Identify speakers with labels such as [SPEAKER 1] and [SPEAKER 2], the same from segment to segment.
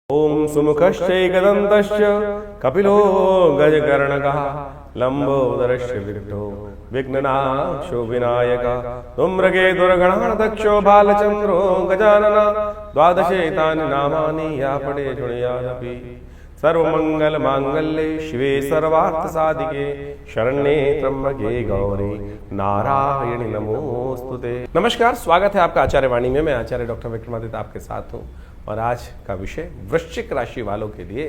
[SPEAKER 1] ओम सुमुखश्चैकदन्तश्च कपिलो गजकर्णकः लम्बोदरश्च Victo विघ्ननाशो विनायकः धूम्रकेतुर्गणाध्यक्षो बालचन्द्रो Gajanan द्वादशेतानि नामानि या पठे शृणुयादपि सर्वमंगल मांगल्ये शिवे सर्वार्थसाधिके शरण्ये त्र्यंबके गौरी नारायणी नमोस्तुते। नमस्कार, स्वागत है आपका आचार्य वाणी में। मैं आचार्य डॉक्टर विक्रमादित्य आपके साथ हूँ और आज का विषय वृश्चिक राशि वालों के लिए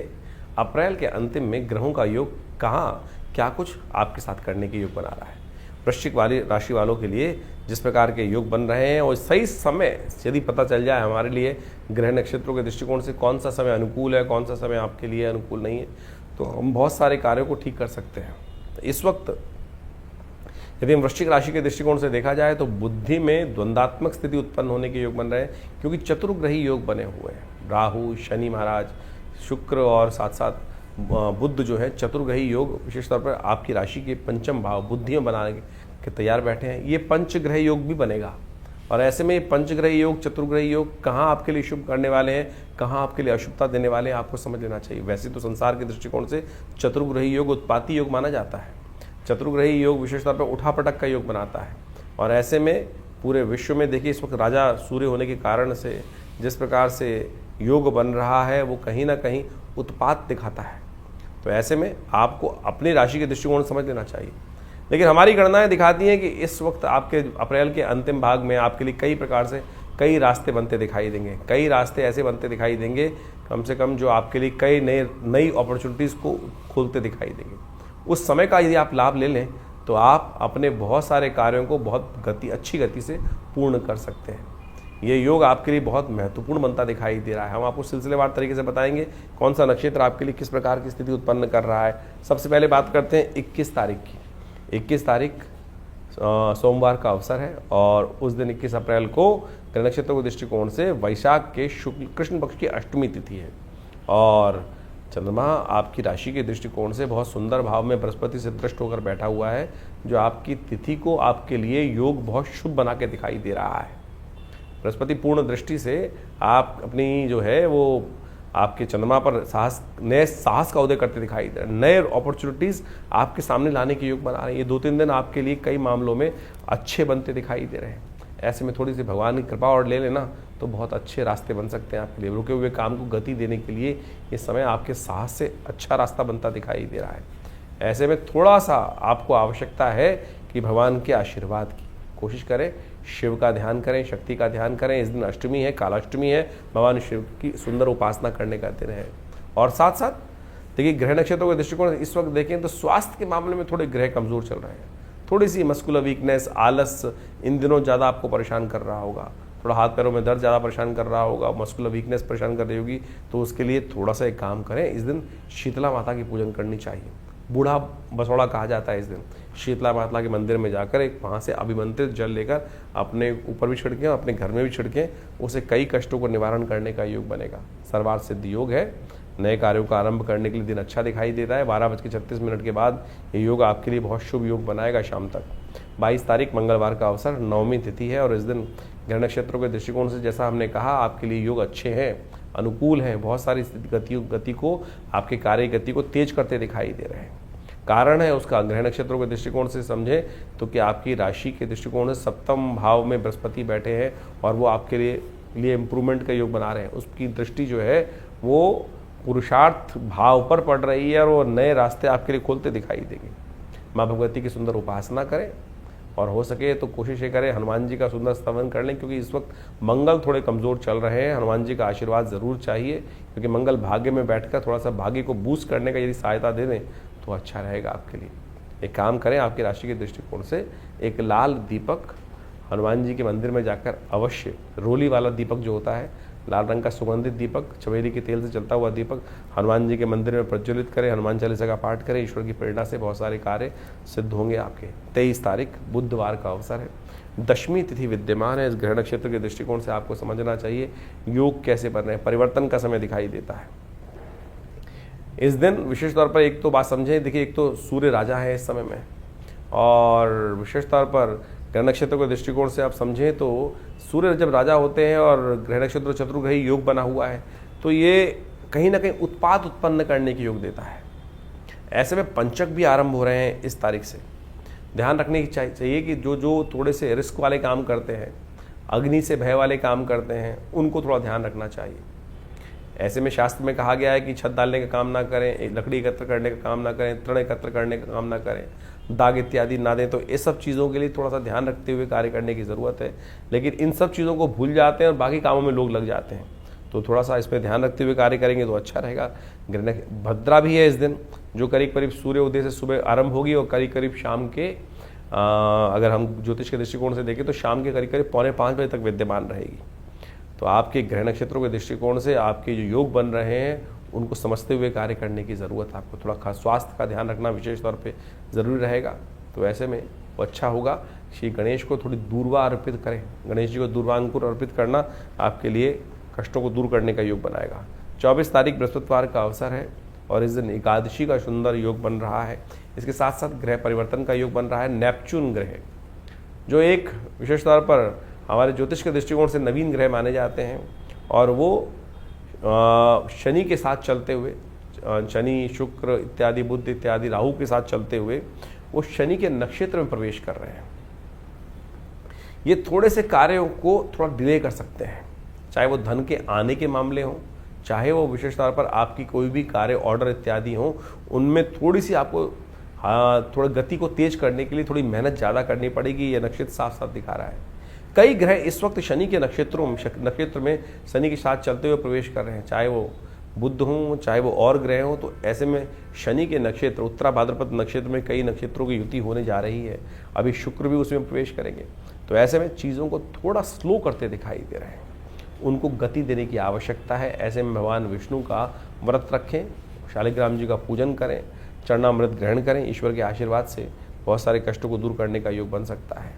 [SPEAKER 1] अप्रैल के अंतिम में ग्रहों का योग कहाँ क्या कुछ आपके साथ करने के योग बना रहा है। वृश्चिक वाली राशि वालों के लिए जिस प्रकार के योग बन रहे हैं और सही समय यदि पता चल जाए हमारे लिए ग्रह नक्षत्रों के दृष्टिकोण से कौन सा समय अनुकूल है, कौन सा समय आपके लिए अनुकूल नहीं है, तो हम बहुत सारे कार्यों को ठीक कर सकते हैं। इस वक्त यदि हम वृश्चिक राशि के दृष्टिकोण से देखा जाए तो बुद्धि में द्वंद्वात्मक स्थिति उत्पन्न होने के योग बन रहे हैं, क्योंकि चतुर्ग्रही योग बने हुए हैं। राहु, शनि महाराज, शुक्र और साथ साथ बुध जो है चतुर्ग्रही योग विशेष तौर पर आपकी राशि के पंचम भाव बुद्धि में बनाने के तैयार बैठे हैं। ये पंचग्रह योग भी बनेगा और ऐसे में पंचग्रह योग, चतुर्ग्रही योग कहाँ आपके लिए शुभ करने वाले हैं, कहाँ आपके लिए अशुभता देने वाले हैं, आपको समझ लेना चाहिए। वैसे तो संसार के दृष्टिकोण से चतुर्ग्रही योग उत्पाती योग माना जाता है। चतुर्ग्रही योग विशेष तौर पर उठापटक का योग बनाता है और ऐसे में पूरे विश्व में देखिए इस वक्त राजा सूर्य होने के कारण से जिस प्रकार से योग बन रहा है वो कहीं ना कहीं उत्पात दिखाता है। तो ऐसे में आपको अपनी राशि के दृष्टिकोण समझ लेना चाहिए। लेकिन हमारी गणनाएं दिखाती हैं कि इस वक्त आपके अप्रैल के अंतिम भाग में आपके लिए कई प्रकार से कई रास्ते बनते दिखाई देंगे। कई रास्ते ऐसे बनते दिखाई देंगे कम से कम जो आपके लिए कई नई अपॉर्चुनिटीज़ को खोलते दिखाई देंगे। उस समय का यदि आप लाभ ले लें तो आप अपने बहुत सारे कार्यों को बहुत अच्छी गति से पूर्ण कर सकते हैं। ये योग आपके लिए बहुत महत्वपूर्ण बनता दिखाई दे रहा है। हम आपको सिलसिलेवार तरीके से बताएंगे कौन सा नक्षत्र आपके लिए किस प्रकार की स्थिति उत्पन्न कर रहा है। सबसे पहले बात करते हैं 21 तारीख की। 21 तारीख सोमवार का अवसर है और उस दिन 21 अप्रैल को ग्रह नक्षत्रों के दृष्टिकोण से वैशाख के शुक्ल कृष्ण पक्ष की अष्टमी तिथि है और चंद्रमा आपकी राशि के दृष्टिकोण से बहुत सुंदर भाव में बृहस्पति से दृष्ट होकर बैठा हुआ है, जो आपकी तिथि को आपके लिए योग बहुत शुभ बना के दिखाई दे रहा है। बृहस्पति पूर्ण दृष्टि से आप अपनी जो है वो आपके चंद्रमा पर नए साहस का उदय करते दिखाई दे रहे हैं। नए अपॉर्चुनिटीज़ आपके सामने लाने के योग बना रहे हैं। ये 2-3 दिन आपके लिए कई मामलों में अच्छे बनते दिखाई दे रहे हैं। ऐसे में थोड़ी सी भगवान की कृपा और ले लेना तो बहुत अच्छे रास्ते बन सकते हैं आपके लिए। रुके हुए काम को गति देने के लिए ये समय आपके साहस से अच्छा रास्ता बनता दिखाई दे रहा है। ऐसे में थोड़ा सा आपको आवश्यकता है कि भगवान के आशीर्वाद की कोशिश करें, शिव का ध्यान करें, शक्ति का ध्यान करें। इस दिन अष्टमी है, कालाष्टमी है, भगवान शिव की सुंदर उपासना करने का दिन है। और साथ साथ देखिए ग्रह नक्षत्रों के दृष्टिकोण इस वक्त देखें तो स्वास्थ्य के मामले में थोड़े ग्रह कमजोर चल रहे हैं। थोड़ी सी मस्कुलर वीकनेस, आलस इन दिनों ज़्यादा आपको परेशान कर रहा होगा। थोड़ा हाथ पैरों में दर्द ज़्यादा परेशान कर रहा होगा, मस्कुलर वीकनेस परेशान कर रही होगी, तो उसके लिए थोड़ा सा एक काम करें। इस दिन शीतला माता की पूजन करनी चाहिए। बूढ़ा बसौड़ा कहा जाता है इस दिन। शीतला माता के मंदिर में जाकर एक वहाँ से अभिमंत्रित जल लेकर अपने ऊपर भी छिड़कें, अपने घर में भी छिड़कें, उसे कई कष्टों को निवारण करने का योग बनेगा। सर्वार्थ सिद्ध योग है। नए कार्यों का आरंभ करने के लिए दिन अच्छा दिखाई देता है। 12:36 के बाद ये योग आपके लिए बहुत शुभ योग बनाएगा शाम तक। 22 तारीख मंगलवार का अवसर, नवमी तिथि है और इस दिन ग्रह नक्षत्रों के दृष्टिकोण से जैसा हमने कहा आपके लिए योग अच्छे हैं, अनुकूल हैं। बहुत सारी गति को आपके कार्य गति को तेज करते दिखाई दे रहे हैं। कारण है उसका ग्रह नक्षत्रों के दृष्टिकोण से समझे तो कि आपकी राशि के दृष्टिकोण से सप्तम भाव में बृहस्पति बैठे हैं और वो आपके लिए इम्प्रूवमेंट का योग बना रहे हैं। उसकी दृष्टि जो है वो पुरुषार्थ भाव पर पड़ रही है और वो नए रास्ते आपके लिए खोलते दिखाई देंगे। माँ भगवती की सुंदर उपासना करें और हो सके तो कोशिश ये करें हनुमान जी का सुंदर स्तवन कर लें, क्योंकि इस वक्त मंगल थोड़े कमज़ोर चल रहे हैं। हनुमान जी का आशीर्वाद ज़रूर चाहिए, क्योंकि मंगल भाग्य में बैठकर थोड़ा सा भाग्य को बूस्ट करने का यदि सहायता दे दें तो अच्छा रहेगा आपके लिए। एक काम करें, आपकी राशि के दृष्टिकोण से एक लाल दीपक हनुमान जी के मंदिर में जाकर अवश्य, रोली वाला दीपक जो होता है, लाल रंग का सुगंधित दीपक, चमेली के तेल से चलता हुआ दीपक हनुमान जी के मंदिर में प्रज्वलित करें। हनुमान चालीसा का पाठ करें। ईश्वर की प्रेरणा से बहुत सारे कार्य सिद्ध होंगे आपके। 23 तारीख बुधवार का अवसर है, दशमी तिथि विद्यमान है। इस ग्रह नक्षत्र के दृष्टिकोण से आपको समझना चाहिए योग कैसे बन रहे हैं। परिवर्तन का समय दिखाई देता है इस दिन। विशेष तौर पर एक तो बात समझें, देखिए एक तो सूर्य राजा है इस समय में, और विशेष तौर पर ग्रह नक्षत्र के दृष्टिकोण से आप समझें तो सूर्य जब राजा होते हैं और ग्रह नक्षत्र चतुर्ग्रही योग बना हुआ है तो ये कहीं ना कहीं उत्पाद उत्पन्न करने के योग देता है। ऐसे में पंचक भी आरंभ हो रहे हैं इस तारीख से। ध्यान रखने की चाहिए कि जो जो थोड़े से रिस्क वाले काम करते हैं, अग्नि से भय वाले काम करते हैं, उनको थोड़ा ध्यान रखना चाहिए। ऐसे में शास्त्र में कहा गया है कि छत डालने का काम ना करें, लकड़ी एकत्र करने का काम ना करें, तृण एकत्र करने का काम ना करें, दाग इत्यादि ना दें। तो ये सब चीज़ों के लिए थोड़ा सा ध्यान रखते हुए कार्य करने की ज़रूरत है। लेकिन इन सब चीज़ों को भूल जाते हैं और बाकी कामों में लोग लग जाते हैं। तो थोड़ा सा इसमें ध्यान रखते हुए कार्य करेंगे तो अच्छा रहेगा। भद्रा भी है इस दिन, जो करीब करीब सूर्य उदय से सुबह आरंभ होगी और करीब करीब शाम के अगर हम ज्योतिष के दृष्टिकोण से देखें तो शाम के करीब करीब 4:45 बजे तक विद्यमान रहेगी। तो आपके ग्रह नक्षत्रों के दृष्टिकोण से आपके जो योग बन रहे हैं उनको समझते हुए कार्य करने की ज़रूरत है। आपको थोड़ा खास स्वास्थ्य का ध्यान रखना विशेष तौर पे ज़रूरी रहेगा। तो ऐसे में वो अच्छा होगा। श्री गणेश को थोड़ी दूर्वा अर्पित करें। गणेश जी को दूर्वांकुर अर्पित करना आपके लिए कष्टों को दूर करने का योग बनाएगा। 24 तारीख बृहस्पतिवार का अवसर है और इस दिन एकादशी का सुंदर योग बन रहा है। इसके साथ साथ ग्रह परिवर्तन का योग बन रहा है। नेपच्यून ग्रह, जो एक विशेष तौर पर हमारे ज्योतिष के दृष्टिकोण से नवीन ग्रह माने जाते हैं, और वो शनि के साथ चलते हुए, शनि शुक्र इत्यादि बुध इत्यादि राहु के साथ चलते हुए वो शनि के नक्षत्र में प्रवेश कर रहे हैं। ये थोड़े से कार्यों को थोड़ा डिले कर सकते हैं, चाहे वो धन के आने के मामले हों, चाहे वो विशेष तौर पर आपकी कोई भी कार्य ऑर्डर इत्यादि हों, उनमें थोड़ी सी आपको थोड़ा गति को तेज करने के लिए थोड़ी मेहनत ज़्यादा करनी पड़ेगी। ये नक्षत्र साफ साफ दिखा रहा है। कई ग्रह इस वक्त शनि के नक्षत्र में शनि के साथ चलते हुए प्रवेश कर रहे हैं, चाहे वो बुध हों चाहे वो और ग्रह हों। तो ऐसे में शनि के नक्षत्र उत्तरा भाद्रपद नक्षत्र में कई नक्षत्रों की युति होने जा रही है। अभी शुक्र भी उसमें प्रवेश करेंगे। तो ऐसे में चीज़ों को थोड़ा स्लो करते दिखाई दे रहे हैं, उनको गति देने की आवश्यकता है। ऐसे में भगवान विष्णु का व्रत रखें, शालिग्राम जी का पूजन करें, चरणामृत ग्रहण करें। ईश्वर के आशीर्वाद से बहुत सारे कष्टों को दूर करने का योग बन सकता है।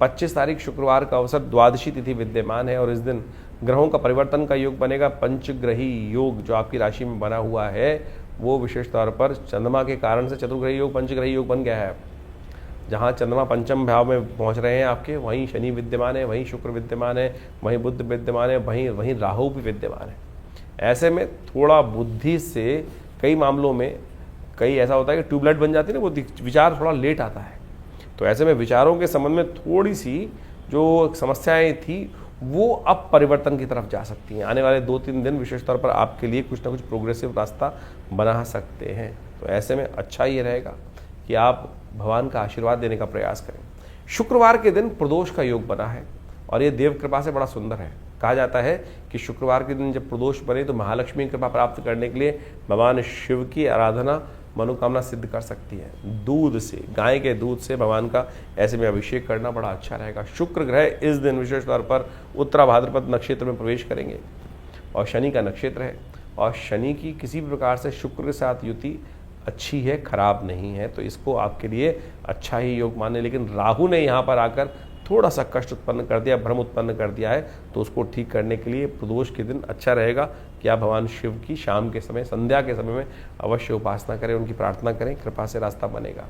[SPEAKER 1] 25 तारीख शुक्रवार का अवसर, द्वादशी तिथि विद्यमान है और इस दिन ग्रहों का परिवर्तन का योग बनेगा। पंचग्रही योग जो आपकी राशि में बना हुआ है वो विशेष तौर पर चंद्रमा के कारण से चतुर्ग्रही योग पंचग्रही योग बन गया है। जहाँ चंद्रमा पंचम भाव में पहुँच रहे हैं आपके, वहीं शनि विद्यमान है, वहीं शुक्र विद्यमान है, वहीं बुध विद्यमान है, वहीं राहु भी विद्यमान है। ऐसे में थोड़ा बुद्धि से कई मामलों में ऐसा होता है कि ट्यूबलाइट बन जाती है ना, वो विचार थोड़ा लेट आता है। तो ऐसे में विचारों के संबंध में थोड़ी सी जो समस्याएं थी वो अब परिवर्तन की तरफ जा सकती हैं। आने वाले 2-3 दिन विशेष तौर पर आपके लिए कुछ ना कुछ प्रोग्रेसिव रास्ता बना सकते हैं। तो ऐसे में अच्छा ये रहेगा कि आप भगवान का आशीर्वाद देने का प्रयास करें। शुक्रवार के दिन प्रदोष का योग बना है और ये देव कृपा से बड़ा सुंदर है। कहा जाता है कि शुक्रवार के दिन जब प्रदोष बने तो महालक्ष्मी की कृपा प्राप्त करने के लिए भगवान शिव की आराधना मनोकामना सिद्ध कर सकती है। दूध से, गाय के दूध से भगवान का ऐसे में अभिषेक करना बड़ा अच्छा रहेगा। शुक्र ग्रह इस दिन विशेष तौर पर उत्तरा भाद्रपद नक्षत्र में प्रवेश करेंगे और शनि का नक्षत्र है और शनि की किसी भी प्रकार से शुक्र के साथ युति अच्छी है, खराब नहीं है। तो इसको आपके लिए अच्छा ही योग माने। लेकिन राहु ने यहाँ पर आकर थोड़ा सा कष्ट उत्पन्न कर दिया, भ्रम उत्पन्न कर दिया है। तो उसको ठीक करने के लिए प्रदोष के दिन अच्छा रहेगा कि आप भगवान शिव की शाम के समय, संध्या के समय में अवश्य उपासना करें, उनकी प्रार्थना करें, कृपा से रास्ता बनेगा।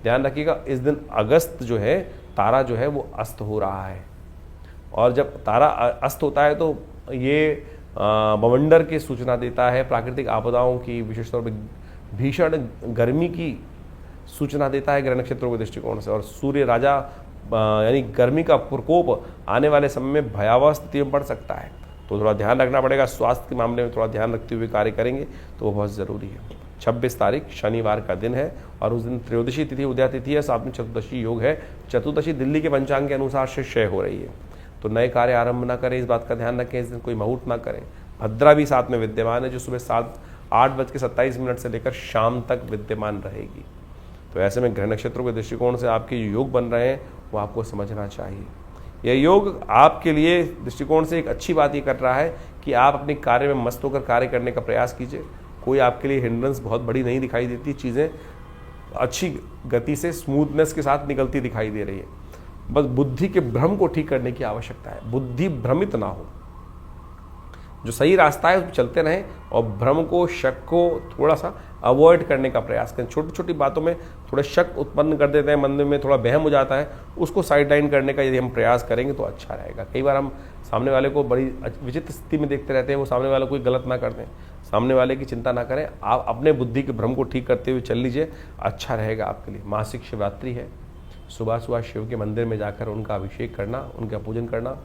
[SPEAKER 1] ध्यान रखिएगा, इस दिन अगस्त जो है, तारा जो है वो अस्त हो रहा है और जब तारा अस्त होता है तो ये बवंडर की सूचना देता है, प्राकृतिक आपदाओं की, विशेष तौर पर भीषण गर्मी की सूचना देता है ग्रह नक्षत्रों के दृष्टिकोण से। और सूर्य राजा यानी गर्मी का प्रकोप आने वाले समय में भयावह स्थिति में पड़ सकता है। तो थोड़ा ध्यान रखना पड़ेगा। स्वास्थ्य के मामले में थोड़ा ध्यान रखते हुए कार्य करेंगे तो वो बहुत ज़रूरी है। 26 तारीख शनिवार का दिन है और उस दिन त्रयोदशी तिथि उदया तिथि है, साथ में चतुर्दशी योग है। चतुर्दशी दिल्ली के पंचांग के अनुसार से क्षय हो रही है। तो नए कार्य आरंभ ना करें, इस बात का ध्यान रखें। इस दिन कोई मुहूर्त ना करें। भद्रा भी साथ में विद्यमान है जो सुबह 8:27 से लेकर शाम तक विद्यमान रहेगी। तो ऐसे में ग्रह नक्षत्रों के दृष्टिकोण से आपके जो योग बन रहे हैं वो आपको समझना चाहिए। यह योग आपके लिए दृष्टिकोण से एक अच्छी बात ये कर रहा है कि आप अपने कार्य में मस्त होकर कार्य करने का प्रयास कीजिए। कोई आपके लिए हिंड्रेंस बहुत बड़ी नहीं दिखाई देती, चीज़ें अच्छी गति से स्मूथनेस के साथ निकलती दिखाई दे रही है। बस बुद्धि के भ्रम को ठीक करने की आवश्यकता है। बुद्धि भ्रमित ना हो, जो सही रास्ता है उस पर चलते रहें और भ्रम को, शक को थोड़ा सा अवॉइड करने का प्रयास करें। छोटी छोटी बातों में थोड़ा शक उत्पन्न कर देते हैं, मन में थोड़ा वहम हो जाता है, उसको साइड लाइन करने का यदि हम प्रयास करेंगे तो अच्छा रहेगा। कई बार हम सामने वाले को बड़ी विचित्र स्थिति में देखते रहते हैं, वो सामने वाला कोई गलत ना कर दें। सामने वाले की चिंता ना करें, आप अपने बुद्धि के भ्रम को ठीक करते हुए चल लीजिए, अच्छा रहेगा आपके लिए। मासिक शिवरात्रि है, सुबह सुबह शिव के मंदिर में जाकर उनका अभिषेक करना, उनका पूजन करना।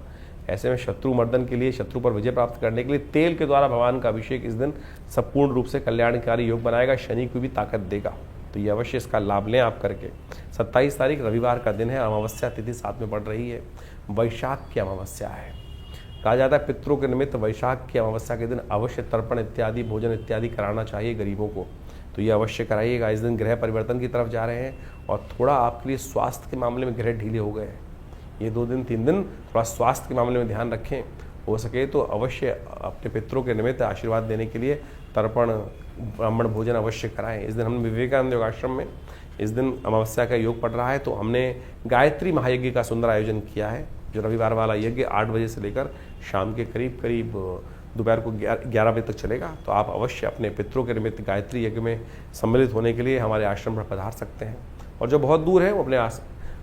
[SPEAKER 1] ऐसे में शत्रु मर्दन के लिए, शत्रु पर विजय प्राप्त करने के लिए तेल के द्वारा भगवान का अभिषेक इस दिन संपूर्ण रूप से कल्याणकारी योग बनाएगा, शनि को भी ताकत देगा। तो ये अवश्य इसका लाभ लें आप करके। 27 तारीख रविवार का दिन है, अमावस्या तिथि साथ में पड़ रही है, वैशाख की अमावस्या है। कहा जाता है पितरों के निमित्त वैशाख की अमावस्या के दिन अवश्य तर्पण इत्यादि, भोजन इत्यादि कराना चाहिए गरीबों को, तो ये अवश्य कराइएगा। इस दिन ग्रह परिवर्तन की तरफ जा रहे हैं और थोड़ा आपके लिए स्वास्थ्य के मामले में ग्रह ढीले हो गए हैं। ये 2 दिन 3 दिन थोड़ा स्वास्थ्य के मामले में ध्यान रखें। हो सके तो अवश्य अपने पितरों के निमित्त आशीर्वाद देने के लिए तर्पण, ब्राह्मण भोजन अवश्य कराएं। इस दिन हमने विवेकानंद योगाश्रम में इस दिन अमावस्या का योग पड़ रहा है, तो हमने गायत्री महायज्ञ का सुंदर आयोजन किया है। जो रविवार वाला यज्ञ 8 बजे से लेकर शाम के करीब दोपहर को 11 बजे तक चलेगा। तो आप अवश्य अपने पितरों के निमित्त गायत्री यज्ञ में सम्मिलित होने के लिए हमारे आश्रम पर पधार सकते हैं। और जो बहुत दूर है वो अपने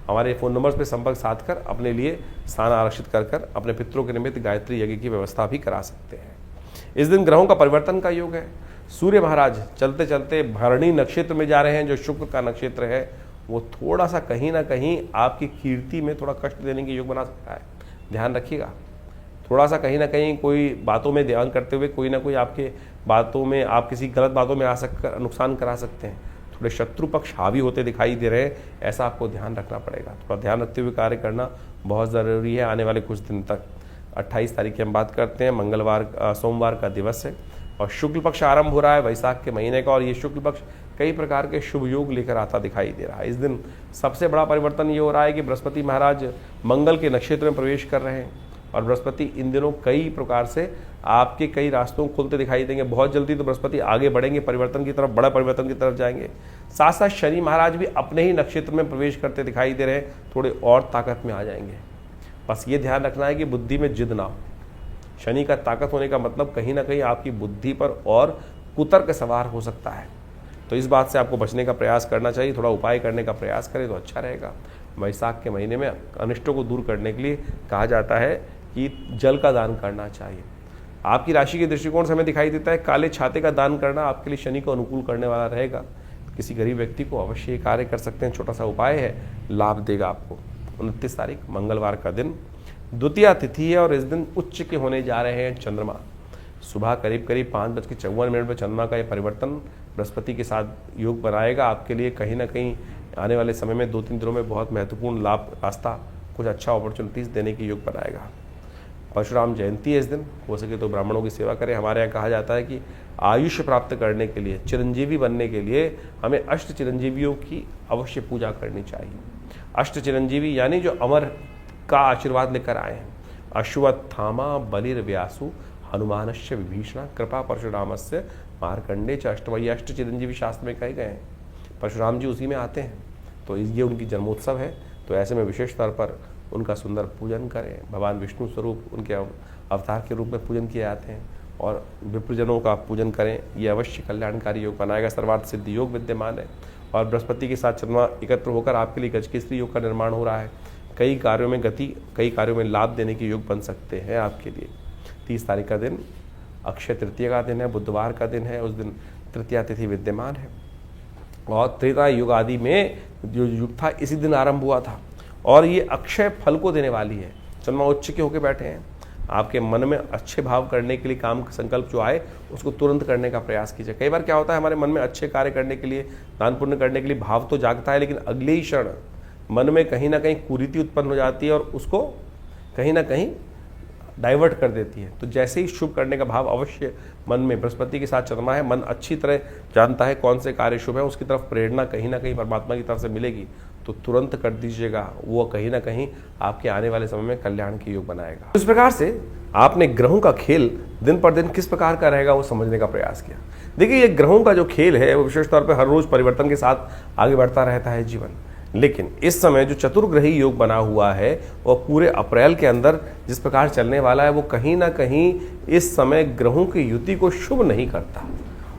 [SPEAKER 1] हमारे फ़ोन नंबर्स पर संपर्क साध कर अपने लिए स्थान आरक्षित कर अपने पितरों के निमित्त गायत्री यज्ञ की व्यवस्था भी करा सकते हैं। इस दिन ग्रहों का परिवर्तन का योग है। सूर्य महाराज चलते चलते भरणी नक्षत्र में जा रहे हैं, जो शुक्र का नक्षत्र है। वो थोड़ा सा कहीं ना कहीं आपकी कीर्ति में थोड़ा कष्ट देने के योग बना सकता है, ध्यान रखिएगा। थोड़ा सा कहीं ना कहीं कोई बातों में ध्यान करते हुए कोई ना कोई आपके बातों में, आप किसी गलत बातों में आ सककर नुकसान करा सकते हैं। थोड़े शत्रु पक्ष हावी होते दिखाई दे रहे हैं, ऐसा आपको ध्यान रखना पड़ेगा। थोड़ा ध्यान रखते हुए कार्य करना बहुत ज़रूरी है आने वाले कुछ दिन तक। 28 तारीख की हम बात करते हैं, सोमवार का दिवस है और शुक्ल पक्ष आरंभ हो रहा है वैशाख के महीने का। और ये शुक्ल पक्ष कई प्रकार के शुभ योग लेकर आता दिखाई दे रहा है। इस दिन सबसे बड़ा परिवर्तन ये हो रहा है कि बृहस्पति महाराज मंगल के नक्षत्र में प्रवेश कर रहे हैं और बृहस्पति इन दिनों कई प्रकार से आपके कई रास्तों खुलते दिखाई देंगे। बहुत जल्दी तो बृहस्पति आगे बढ़ेंगे परिवर्तन की तरफ, बड़ा परिवर्तन की तरफ जाएंगे। साथ साथ शनि महाराज भी अपने ही नक्षत्र में प्रवेश करते दिखाई दे रहे हैं, थोड़े और ताकत में आ जाएंगे। बस ये ध्यान रखना है कि बुद्धि में जिद ना हो। शनि का ताकत होने का मतलब कहीं ना कहीं आपकी बुद्धि पर और कुतर्क सवार हो सकता है, तो इस बात से आपको बचने का प्रयास करना चाहिए। थोड़ा उपाय करने का प्रयास करें तो अच्छा रहेगा। वैशाख के महीने में अनिष्टों को दूर करने के लिए कहा जाता है कि जल का दान करना चाहिए। आपकी राशि के दृष्टिकोण से हमें दिखाई देता है काले छाते का दान करना आपके लिए शनि को अनुकूल करने वाला रहेगा। किसी गरीब व्यक्ति को अवश्य ये कार्य कर सकते हैं, छोटा सा उपाय है, लाभ देगा आपको। 29 तारीख मंगलवार का दिन, द्वितीया तिथि है और इस दिन उच्च के होने जा रहे हैं चंद्रमा। सुबह करीब 5:54 पर चंद्रमा का ये परिवर्तन बृहस्पति के साथ योग बनाएगा आपके लिए। कहीं ना कहीं आने वाले समय में 2-3 दिनों में बहुत महत्वपूर्ण लाभ, रास्ता, कुछ अच्छा अपॉर्चुनिटीज़ देने की योग बनाएगा। परशुराम जयंती है इस दिन, हो सके तो ब्राह्मणों की सेवा करें। हमारे यहाँ कहा जाता है कि आयुष्य प्राप्त करने के लिए, चिरंजीवी बनने के लिए हमें अष्ट चिरंजीवियों की अवश्य पूजा करनी चाहिए। अष्ट चिरंजीवी यानी जो अमर का आशीर्वाद लेकर आए हैं। अश्वत्थामा बलिर्व्यासु हनुमानस्य विभीषण कृपा परशुरामस्य मार्कंडे च अष्टम। ये अष्ट चिरंजीवी शास्त्र में कहे गए हैं, परशुराम जी उसी में आते हैं। तो ये उनकी जन्मोत्सव है, तो ऐसे में विशेष तौर पर उनका सुंदर पूजन करें। भगवान विष्णु स्वरूप उनके अवतार के रूप में पूजन किए जाते हैं और विप्रजनों का पूजन करें। ये अवश्य कल्याणकारी योग बनाएगा। सर्वार्थ सिद्धि योग विद्यमान है और बृहस्पति के साथ चंद्रमा एकत्र होकर आपके लिए गजकेसरी योग का निर्माण हो रहा है। कई कार्यों में गति, कई कार्यों में लाभ देने के योग बन सकते हैं आपके लिए। 30 तारीख का दिन अक्षय तृतीया का दिन है, बुधवार का दिन है। उस दिन तृतीया तिथि विद्यमान है और त्रेता युग आदि में जो युग था इसी दिन आरंभ हुआ था और ये अक्षय फल को देने वाली है। चंद्रमा उच्च के होकर बैठे हैं। आपके मन में अच्छे भाव करने के लिए काम संकल्प जो आए उसको तुरंत करने का प्रयास कीजिए। कई बार क्या होता है, हमारे मन में अच्छे कार्य करने के लिए, दान पुण्य करने के लिए भाव तो जागता है, लेकिन अगले ही क्षण मन में कहीं ना कहीं कुरीति उत्पन्न हो जाती है और उसको कहीं ना कहीं डाइवर्ट कर देती है। तो जैसे ही शुभ करने का भाव अवश्य मन में, बृहस्पति के साथ चंद्रमा है, मन अच्छी तरह जानता है कौन से कार्य शुभ है, उसकी तरफ प्रेरणा कहीं ना कहीं परमात्मा की तरफ से मिलेगी, तो तुरंत कर दीजिएगा। वो कहीं ना कहीं आपके आने वाले समय में कल्याण की योग बनाएगा। इस प्रकार से आपने ग्रहों का खेल दिन पर दिन किस प्रकार का रहेगा वो समझने का प्रयास किया। देखिए, ये ग्रहों का जो खेल है वो विशेष तौर पर हर रोज परिवर्तन के साथ आगे बढ़ता रहता है जीवन। लेकिन इस समय जो चतुर्ग्रही योग बना हुआ है वह पूरे अप्रैल के अंदर जिस प्रकार चलने वाला है वो कहीं ना कहीं इस समय ग्रहों की युति को शुभ नहीं करता।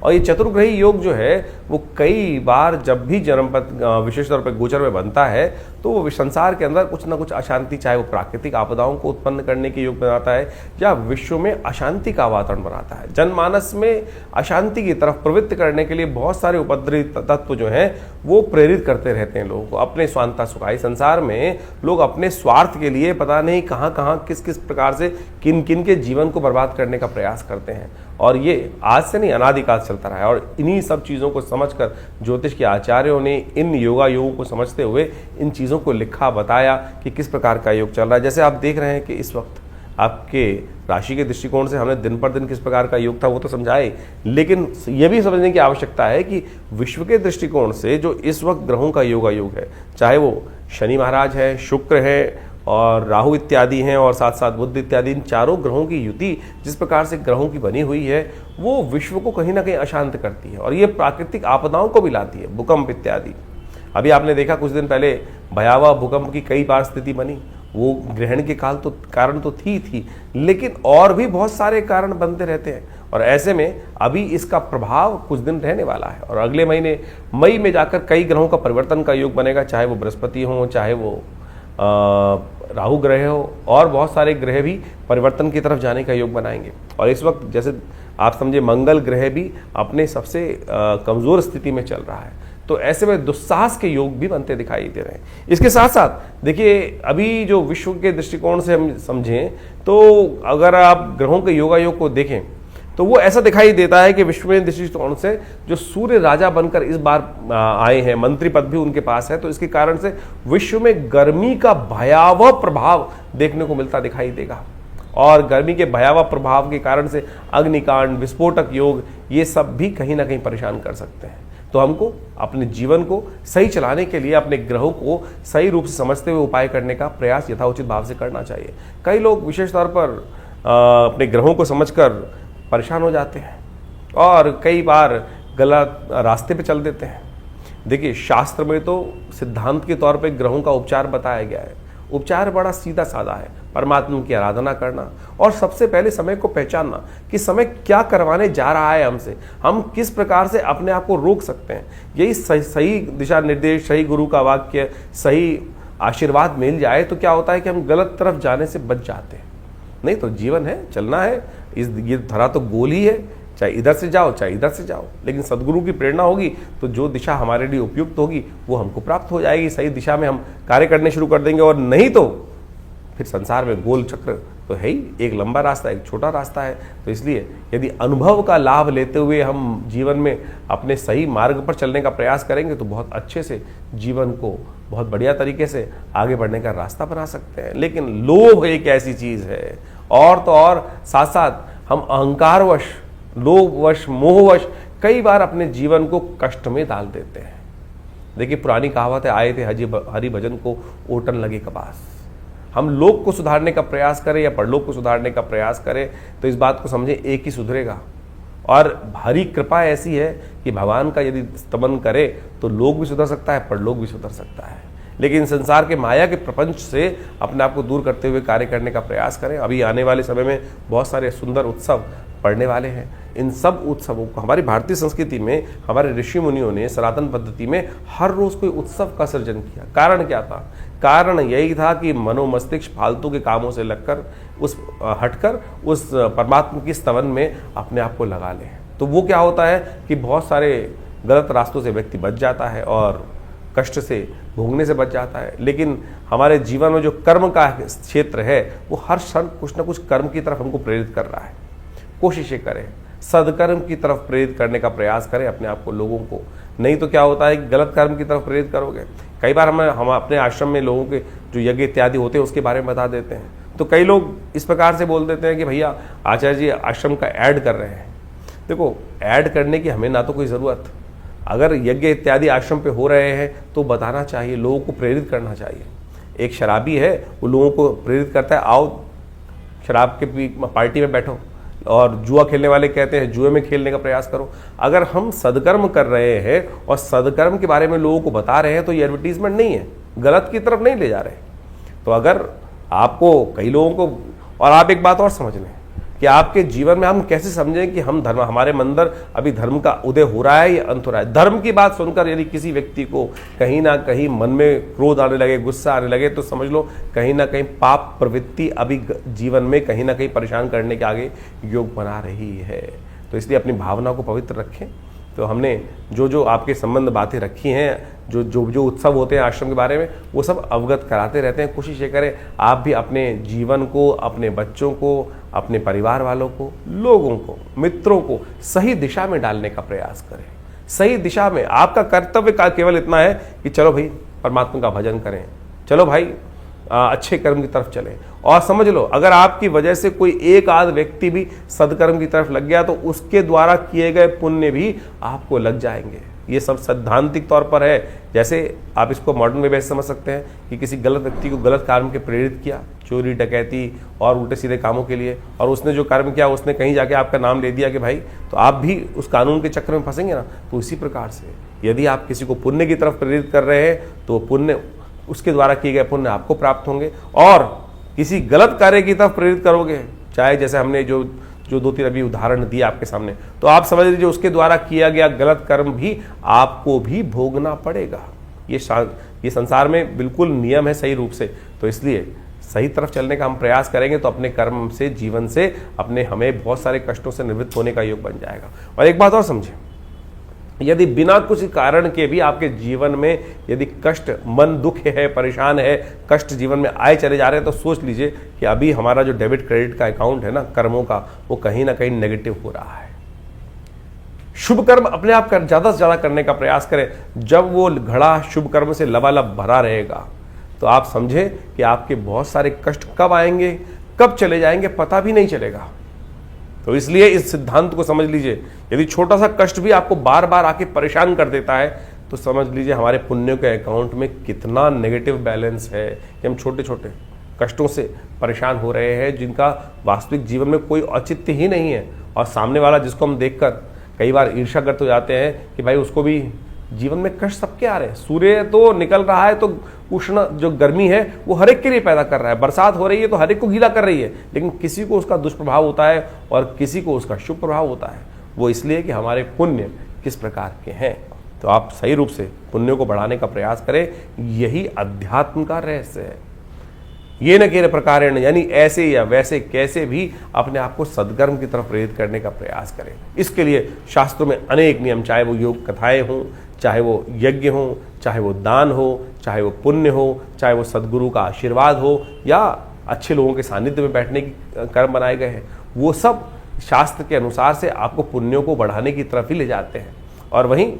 [SPEAKER 1] और ये चतुर्ग्रही योग जो है वो कई बार जब भी जन्मपथ विशेष तौर पर गोचर में बनता है तो वो संसार के अंदर कुछ ना कुछ अशांति, चाहे वो प्राकृतिक आपदाओं को उत्पन्न करने के योग बनाता है या विश्व में अशांति का वातावरण बनाता है। जनमानस में अशांति की तरफ प्रवृत्त करने के लिए बहुत सारे उपद्रवी तत्व जो हैं वो प्रेरित करते रहते हैं लोगों को अपने स्वांता सुखाई। संसार में लोग अपने स्वार्थ के लिए पता नहीं कहाँ कहाँ किस किस प्रकार से किन किन के जीवन को बर्बाद करने का प्रयास करते हैं, और ये आज से नहीं अनादिकाल चलता रहा है। और इन्हीं सब चीज़ों को समझकर ज्योतिष के आचार्यों ने इन योगों को समझते हुए इन चीज़ों को लिखा, बताया कि किस प्रकार का योग चल रहा है। जैसे आप देख रहे हैं कि इस वक्त आपके राशि के दृष्टिकोण से हमने दिन पर दिन किस प्रकार का योग था वो तो समझाए, लेकिन यह भी समझने की आवश्यकता है कि विश्व के दृष्टिकोण से जो इस वक्त ग्रहों का योग है, चाहे वो शनि महाराज है, शुक्र है और राहु इत्यादि हैं और साथ साथ बुध इत्यादि, इन चारों ग्रहों की युति जिस प्रकार से ग्रहों की बनी हुई है वो विश्व को कहीं ना कहीं अशांत करती है और ये प्राकृतिक आपदाओं को भी लाती है, भूकंप इत्यादि। अभी आपने देखा कुछ दिन पहले भयावह भूकंप की कई बार स्थिति बनी, वो ग्रहण के कारण तो थी, लेकिन और भी बहुत सारे कारण बनते रहते हैं। और ऐसे में अभी इसका प्रभाव कुछ दिन रहने वाला है और अगले महीने मई में जाकर कई ग्रहों का परिवर्तन का योग बनेगा, चाहे वो बृहस्पति हो, चाहे वो राहु ग्रह हो, और बहुत सारे ग्रह भी परिवर्तन की तरफ जाने का योग बनाएंगे। और इस वक्त जैसे आप समझे मंगल ग्रह भी अपने सबसे कमज़ोर स्थिति में चल रहा है, तो ऐसे में दुस्साहस के योग भी बनते दिखाई दे रहे हैं। इसके साथ साथ देखिए अभी जो विश्व के दृष्टिकोण से हम समझें तो अगर आप ग्रहों के योग को देखें तो वो ऐसा दिखाई देता है कि विश्व में दृष्टिकोण से जो सूर्य राजा बनकर इस बार आए हैं, मंत्री पद भी उनके पास है, तो इसके कारण से विश्व में गर्मी का भयावह प्रभाव देखने को मिलता दिखाई देगा। और गर्मी के भयावह प्रभाव के कारण से अग्निकांड, विस्फोटक योग, ये सब भी कहीं ना कहीं परेशान कर सकते हैं। तो हमको अपने जीवन को सही चलाने के लिए अपने ग्रहों को सही रूप से समझते हुए उपाय करने का प्रयास यथाउचित भाव से करना चाहिए। कई लोग विशेष तौर पर अपने ग्रहों को समझकर परेशान हो जाते हैं और कई बार गलत रास्ते पे चल देते हैं। देखिए शास्त्र में तो सिद्धांत के तौर पे ग्रहों का उपचार बताया गया है। उपचार बड़ा सीधा साधा है, परमात्मा की आराधना करना और सबसे पहले समय को पहचानना कि समय क्या करवाने जा रहा है हमसे, हम किस प्रकार से अपने आप को रोक सकते हैं। यही सही दिशा निर्देश, सही गुरु का वाक्य, सही आशीर्वाद मिल जाए तो क्या होता है कि हम गलत तरफ जाने से बच जाते हैं। नहीं तो जीवन है, चलना है, ये धरा तो गोल ही है, चाहे इधर से जाओ चाहे इधर से जाओ, लेकिन सदगुरु की प्रेरणा होगी तो जो दिशा हमारे लिए उपयुक्त होगी वो हमको प्राप्त हो जाएगी। सही दिशा में हम कार्य करने शुरू कर देंगे, और नहीं तो फिर संसार में गोल चक्र तो है ही, एक लंबा रास्ता एक छोटा रास्ता है। तो इसलिए यदि अनुभव का लाभ लेते हुए हम जीवन में अपने सही मार्ग पर चलने का प्रयास करेंगे तो बहुत अच्छे से जीवन को बहुत बढ़िया तरीके से आगे बढ़ने का रास्ता बना सकते हैं। लेकिन लोभ एक ऐसी चीज़ है, और तो और साथ साथ हम अहंकारवश, लोभवश, मोहवश कई बार अपने जीवन को कष्ट में डाल देते हैं। देखिए पुरानी कहावत है, आए थे हरि भजन को ओटन लगे कपास। हम लोक को सुधारने का प्रयास करें या परलोक को सुधारने का प्रयास करें तो इस बात को समझें एक ही सुधरेगा। और हरि कृपा ऐसी है कि भगवान का यदि स्तमन करे तो लोक भी सुधर सकता है, परलोक भी सुधर सकता है। लेकिन संसार के माया के प्रपंच से अपने आप को दूर करते हुए कार्य करने का प्रयास करें। अभी आने वाले समय में बहुत सारे सुंदर उत्सव पड़ने वाले हैं। इन सब उत्सवों को हमारी भारतीय संस्कृति में हमारे ऋषि मुनियों ने सनातन पद्धति में हर रोज कोई उत्सव का सृजन किया। कारण क्या था? कारण यही था कि मनोमस्तिष्क फालतू के कामों से लगकर हटकर उस परमात्मा की स्तवन में अपने आप को लगा ले। तो वो क्या होता है कि बहुत सारे गलत रास्तों से व्यक्ति बच जाता है और कष्ट से भोगने से बच जाता है। लेकिन हमारे जीवन में जो कर्म का क्षेत्र है वो हर क्षण कुछ ना कुछ कर्म की तरफ हमको प्रेरित कर रहा है। कोशिशें करें, सदकर्म की तरफ प्रेरित करने का प्रयास करें अपने आप को, लोगों को। नहीं तो क्या होता है कि गलत कर्म की तरफ प्रेरित करोगे। कई बार हम अपने आश्रम में लोगों के जो यज्ञ इत्यादि होते हैं उसके बारे में बता देते हैं, तो कई लोग इस प्रकार से बोल देते हैं कि भैया आचार्य जी आश्रम का ऐड कर रहे हैं। देखो, ऐड करने की हमें ना तो कोई ज़रूरत, अगर यज्ञ इत्यादि आश्रम पे हो रहे हैं तो बताना चाहिए, लोगों को प्रेरित करना चाहिए। एक शराबी है, वो लोगों को प्रेरित करता है, आओ शराब के पार्टी में बैठो, और जुआ खेलने वाले कहते हैं जुए में खेलने का प्रयास करो। अगर हम सदकर्म कर रहे हैं और सदकर्म के बारे में लोगों को बता रहे हैं तो ये एडवर्टीजमेंट नहीं है, गलत की तरफ नहीं ले जा रहे। तो अगर आपको कई लोगों को, और आप एक बात और समझ लें, कि आपके जीवन में हम कैसे समझें कि हम धर्म, हमारे अंदर अभी धर्म का उदय हो रहा है या अंत हो रहा है। धर्म की बात सुनकर यदि किसी व्यक्ति को कहीं ना कहीं मन में क्रोध आने लगे, गुस्सा आने लगे, तो समझ लो कहीं ना कहीं पाप प्रवृत्ति अभी जीवन में कहीं ना कहीं परेशान करने के आगे योग बना रही है। तो इसलिए अपनी भावना को पवित्र रखें। तो हमने जो जो आपके संबंध बातें रखी हैं, जो जो जो उत्सव होते हैं आश्रम के बारे में, वो सब अवगत कराते रहते हैं। कोशिश ये करें आप भी अपने जीवन को, अपने बच्चों को, अपने परिवार वालों को, लोगों को, मित्रों को सही दिशा में डालने का प्रयास करें। सही दिशा में आपका कर्तव्य का केवल इतना है कि चलो भाई परमात्मा का भजन करें, चलो भाई अच्छे कर्म की तरफ चलें। और समझ लो अगर आपकी वजह से कोई एक आध व्यक्ति भी सदकर्म की तरफ लग गया तो उसके द्वारा किए गए पुण्य भी आपको लग जाएंगे। ये सब सैद्धांतिक तौर पर है। जैसे आप इसको मॉडर्न में वैसे समझ सकते हैं कि किसी गलत व्यक्ति को गलत काम के प्रेरित किया, चोरी डकैती और उल्टे सीधे कामों के लिए, और उसने जो कर्म किया उसने कहीं जाके आपका नाम ले दिया कि भाई, तो आप भी उस कानून के चक्कर में फंसेंगे ना। तो इसी प्रकार से यदि आप किसी को पुण्य की तरफ प्रेरित कर रहे हैं तो पुण्य, उसके द्वारा किए गए पुण्य आपको प्राप्त होंगे। और किसी गलत कार्य की तरफ प्रेरित करोगे, चाहे जैसे हमने जो 2-3 अभी उदाहरण दिए आपके सामने, तो आप समझ लीजिए उसके द्वारा किया गया गलत कर्म भी आपको भी भोगना पड़ेगा। ये संसार में बिल्कुल नियम है सही रूप से। तो इसलिए सही तरफ चलने का हम प्रयास करेंगे तो अपने कर्म से, जीवन से अपने हमें बहुत सारे कष्टों से निवृत्त होने का योग बन जाएगा। और एक बात और समझें, यदि बिना कुछ कारण के भी आपके जीवन में यदि कष्ट, मन दुख है, परेशान है, कष्ट जीवन में आए चले जा रहे हैं, तो सोच लीजिए कि अभी हमारा जो डेबिट क्रेडिट का अकाउंट है ना कर्मों का, वो कहीं ना कहीं नेगेटिव हो रहा है। शुभ कर्म अपने आप ज्यादा से ज्यादा करने का प्रयास करें। जब वो घड़ा शुभ कर्म से लबालब भरा रहेगा तो आप समझे कि आपके बहुत सारे कष्ट कब आएंगे, कब चले जाएंगे, पता भी नहीं चलेगा। तो इसलिए इस सिद्धांत को समझ लीजिए, यदि छोटा सा कष्ट भी आपको बार बार आके परेशान कर देता है तो समझ लीजिए हमारे पुण्यों के अकाउंट में कितना नेगेटिव बैलेंस है कि हम छोटे छोटे कष्टों से परेशान हो रहे हैं, जिनका वास्तविक जीवन में कोई औचित्य ही नहीं है। और सामने वाला जिसको हम देखकर कई बार ईर्ष्याग्रस्त हो जाते हैं कि भाई उसको भी जीवन में कष्ट सबके आ रहे हैं। सूर्य तो निकल रहा है तो उष्ण जो गर्मी है वो हर एक के लिए पैदा कर रहा है, बरसात हो रही है तो हर एक को गीला कर रही है, लेकिन किसी को उसका दुष्प्रभाव होता है और किसी को उसका शुभ प्रभाव होता है। वो इसलिए कि हमारे पुण्य किस प्रकार के हैं। तो आप सही रूप से पुण्यों को बढ़ाने का प्रयास करें, यही अध्यात्म का रहस्य है। ये न केवल प्रकारेण, यानी ऐसे या वैसे कैसे भी अपने आप को सद्कर्म की तरफ प्रेरित करने का प्रयास करें। इसके लिए शास्त्रों में अनेक नियम, चाहे वो योग कथाएं हों, चाहे वो यज्ञ हो, चाहे वो दान हो, चाहे वो पुण्य हो, चाहे वो सद्गुरु का आशीर्वाद हो, या अच्छे लोगों के सानिध्य में बैठने की कर्म बनाए गए हैं, वो सब शास्त्र के अनुसार से आपको पुण्यों को बढ़ाने की तरफ ही ले जाते हैं। और वहीं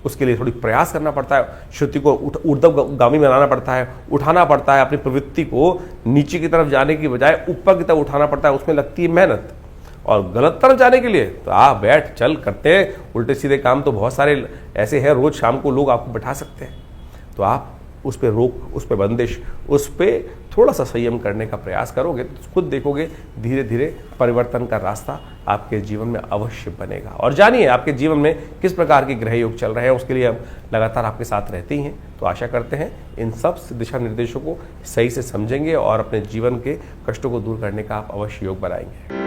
[SPEAKER 1] उसके लिए थोड़ी प्रयास करना पड़ता है, श्रुति को ऊर्ध्वगामी बनाना पड़ता है, उठाना पड़ता है, अपनी प्रवृत्ति को नीचे की तरफ जाने की बजाय ऊपर की तरफ उठाना पड़ता है। उसमें लगती है मेहनत। और गलत तरफ जाने के लिए तो आप बैठ चल करते हैं, उल्टे सीधे काम तो बहुत सारे ऐसे हैं, रोज शाम को लोग आपको बैठा सकते हैं। तो आप उस पर रोक, उस पर बंदिश, उस पर थोड़ा सा संयम करने का प्रयास करोगे तो खुद देखोगे धीरे धीरे परिवर्तन का रास्ता आपके जीवन में अवश्य बनेगा। और जानिए आपके जीवन में किस प्रकार के ग्रह योग चल रहे हैं, उसके लिए हम लगातार आपके साथ रहते ही हैं। तो आशा करते हैं इन सब दिशा निर्देशों को सही से समझेंगे और अपने जीवन के कष्टों को दूर करने का आप अवश्य योग बनाएंगे।